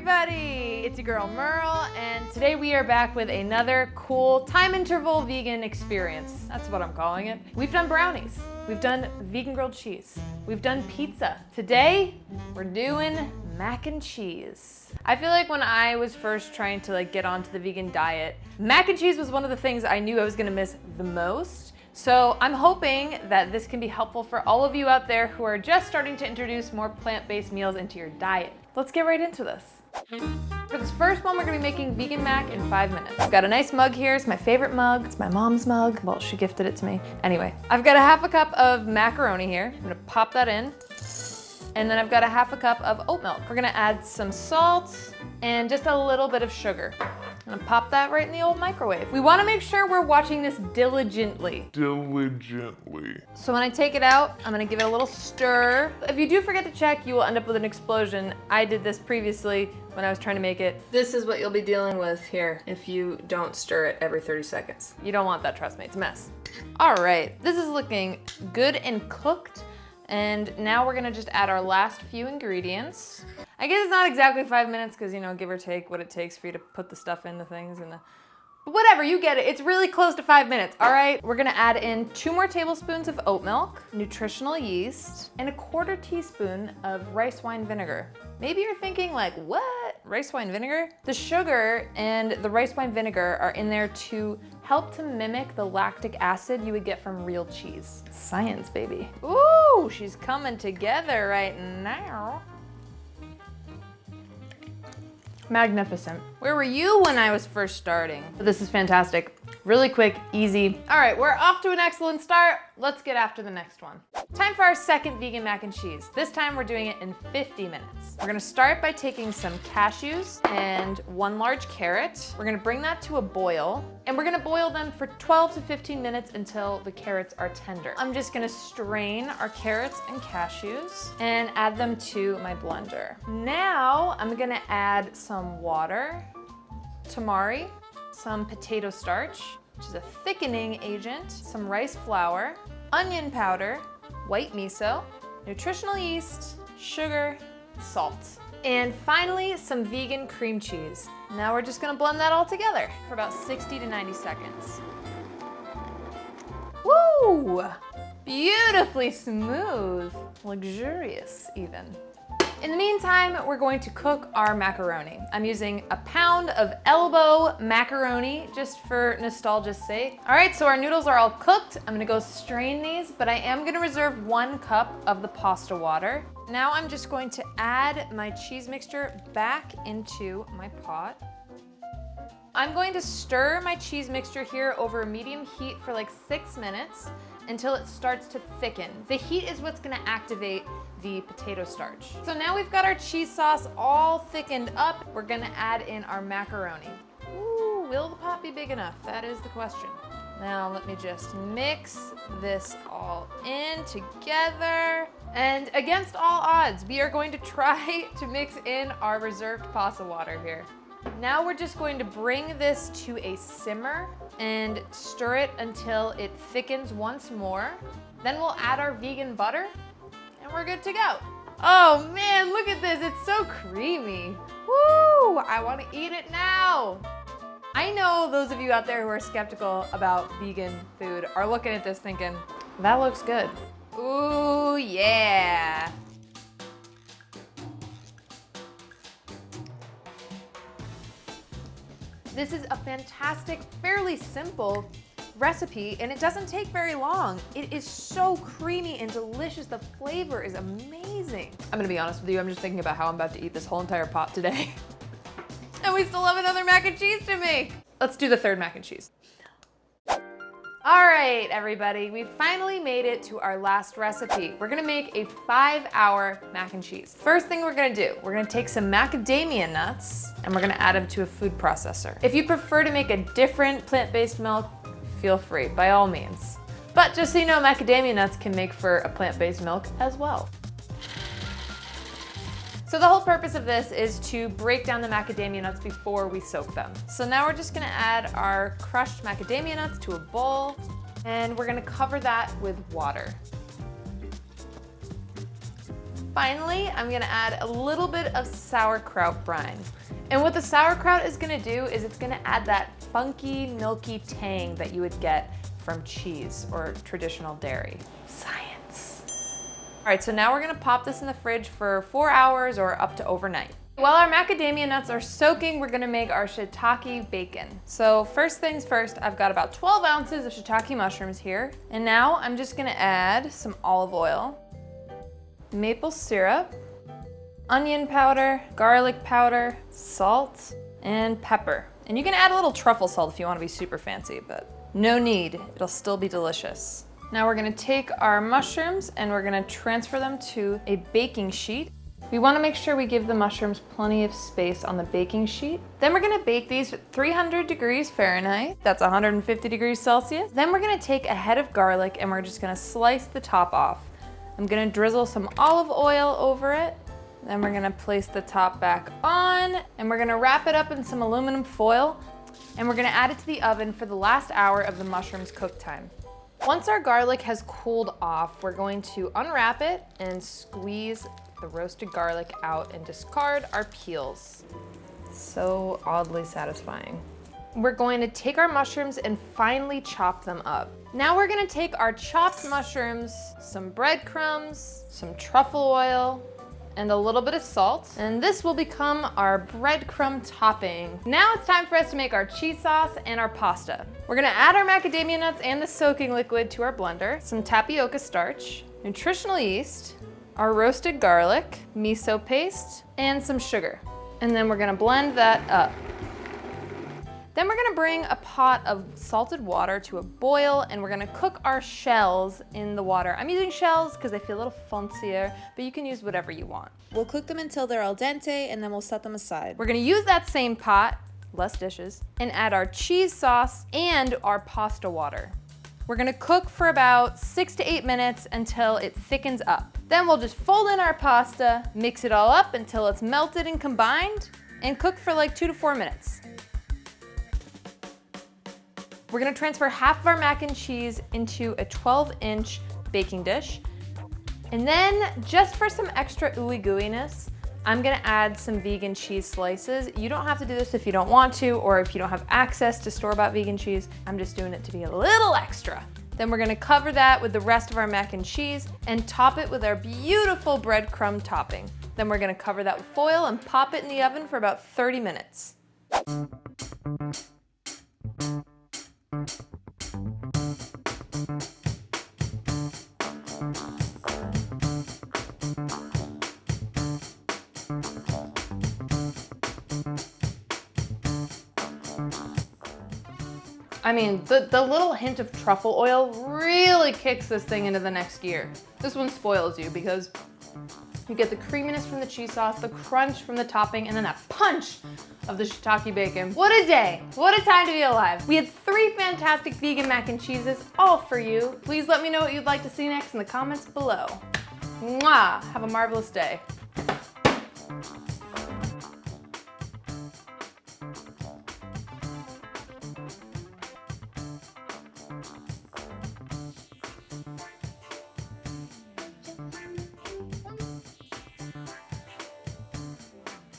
everybody! It's your girl Merle, and today we are back with another cool time interval vegan experience. That's what I'm calling it. We've done brownies. We've done vegan grilled cheese. We've done pizza. Today, we're doing mac and cheese. I feel like when I was first trying to get onto the vegan diet, mac and cheese was one of the things I knew I was gonna miss the most. So I'm hoping that this can be helpful for all of you out there who are just starting to introduce more plant-based meals into your diet. Let's get right into this. For this first one, we're gonna be making vegan mac in 5 minutes. I've got a nice mug here. It's my favorite mug. It's my mom's mug. Well, she gifted it to me. Anyway, I've got a half a cup of macaroni here. I'm gonna pop that in. And then I've got a half a cup of oat milk. We're gonna add some salt and just a little bit of sugar. I'm gonna pop that right in the old microwave. We wanna make sure we're watching this diligently. So when I take it out, I'm gonna give it a little stir. If you do forget to check, you will end up with an explosion. I did this previously when I was trying to make it. This is what you'll be dealing with here if you don't stir it every 30 seconds. You don't want that, trust me, it's a mess. All right, this is looking good and cooked. And now we're gonna just add our last few ingredients. I guess it's not exactly 5 minutes because, give or take what it takes for you to put the stuff in the things and but whatever, you get it. It's really close to 5 minutes, all right? We're gonna add in 2 more tablespoons of oat milk, nutritional yeast, and a 1/4 teaspoon of rice wine vinegar. Maybe you're thinking what? Rice wine vinegar? The sugar and the rice wine vinegar are in there to help to mimic the lactic acid you would get from real cheese. Science, baby. Ooh, she's coming together right now. Magnificent. Where were you when I was first starting? This is fantastic. Really quick, easy. All right, we're off to an excellent start. Let's get after the next one. Time for our second vegan mac and cheese. This time we're doing it in 50 minutes. We're gonna start by taking some cashews and 1 large carrot. We're gonna bring that to a boil, and we're gonna boil them for 12 to 15 minutes until the carrots are tender. I'm just gonna strain our carrots and cashews and add them to my blender. Now I'm gonna add some water, tamari, some potato starch, which is a thickening agent, some rice flour, onion powder, white miso, nutritional yeast, sugar, salt, and finally some vegan cream cheese. Now we're just gonna blend that all together for about 60 to 90 seconds. Woo! Beautifully smooth, luxurious even. In the meantime, we're going to cook our macaroni. I'm using a pound of elbow macaroni just for nostalgia's sake. All right, so our noodles are all cooked. I'm gonna go strain these, but I am gonna reserve 1 cup of the pasta water. Now I'm just going to add my cheese mixture back into my pot. I'm going to stir my cheese mixture here over a medium heat for 6 minutes until it starts to thicken. The heat is what's gonna activate the potato starch. So now we've got our cheese sauce all thickened up. We're gonna add in our macaroni. Ooh, will the pot be big enough? That is the question. Now let me just mix this all in together. And against all odds, we are going to try to mix in our reserved pasta water here. Now we're just going to bring this to a simmer and stir it until it thickens once more. Then we'll add our vegan butter and we're good to go. Oh man, look at this, it's so creamy. Woo, I wanna eat it now. I know those of you out there who are skeptical about vegan food are looking at this thinking, that looks good. Ooh, yeah. This is a fantastic, fairly simple recipe, and it doesn't take very long. It is so creamy and delicious. The flavor is amazing. I'm gonna be honest with you, I'm just thinking about how I'm about to eat this whole entire pot today. And we still have another mac and cheese to make. Let's do the third mac and cheese. All right, everybody, we finally made it to our last recipe. We're gonna make a 5-hour mac and cheese. First thing we're gonna do, we're gonna take some macadamia nuts and we're gonna add them to a food processor. If you prefer to make a different plant-based milk, feel free, by all means. But just so you know, macadamia nuts can make for a plant-based milk as well. So the whole purpose of this is to break down the macadamia nuts before we soak them. So now we're just gonna add our crushed macadamia nuts to a bowl, and we're gonna cover that with water. Finally, I'm gonna add a little bit of sauerkraut brine. And what the sauerkraut is gonna do is it's gonna add that funky, milky tang that you would get from cheese or traditional dairy. Science. All right, so now we're gonna pop this in the fridge for 4 hours or up to overnight. While our macadamia nuts are soaking, we're gonna make our shiitake bacon. So first things first, I've got about 12 ounces of shiitake mushrooms here. And now I'm just gonna add some olive oil, maple syrup, onion powder, garlic powder, salt, and pepper. And you can add a little truffle salt if you wanna be super fancy, but no need, it'll still be delicious. Now we're gonna take our mushrooms and we're gonna transfer them to a baking sheet. We wanna make sure we give the mushrooms plenty of space on the baking sheet. Then we're gonna bake these at 300 degrees Fahrenheit. That's 150 degrees Celsius. Then we're gonna take a head of garlic and we're just gonna slice the top off. I'm gonna drizzle some olive oil over it. Then we're gonna place the top back on and we're gonna wrap it up in some aluminum foil and we're gonna add it to the oven for the last hour of the mushrooms cook time. Once our garlic has cooled off, we're going to unwrap it and squeeze the roasted garlic out and discard our peels. So oddly satisfying. We're going to take our mushrooms and finely chop them up. Now we're gonna take our chopped mushrooms, some breadcrumbs, some truffle oil, and a little bit of salt, and this will become our breadcrumb topping. Now it's time for us to make our cheese sauce and our pasta. We're gonna add our macadamia nuts and the soaking liquid to our blender, some tapioca starch, nutritional yeast, our roasted garlic, miso paste, and some sugar. And then we're gonna blend that up. Then we're gonna bring a pot of salted water to a boil and we're gonna cook our shells in the water. I'm using shells because they feel a little fancier, but you can use whatever you want. We'll cook them until they're al dente and then we'll set them aside. We're gonna use that same pot, less dishes, and add our cheese sauce and our pasta water. We're gonna cook for about 6 to 8 minutes until it thickens up. Then we'll just fold in our pasta, mix it all up until it's melted and combined, and cook for like 2 to 4 minutes. We're gonna transfer half of our mac and cheese into a 12-inch baking dish. And then, just for some extra ooey gooiness, I'm gonna add some vegan cheese slices. You don't have to do this if you don't want to, or if you don't have access to store-bought vegan cheese. I'm just doing it to be a little extra. Then we're gonna cover that with the rest of our mac and cheese and top it with our beautiful breadcrumb topping. Then we're gonna cover that with foil and pop it in the oven for about 30 minutes. I mean, the little hint of truffle oil really kicks this thing into the next gear. This one spoils you because you get the creaminess from the cheese sauce, the crunch from the topping, and then that punch of the shiitake bacon. What a day, what a time to be alive. We had 3 fantastic vegan mac and cheeses, all for you. Please let me know what you'd like to see next in the comments below. Mwah, have a marvelous day.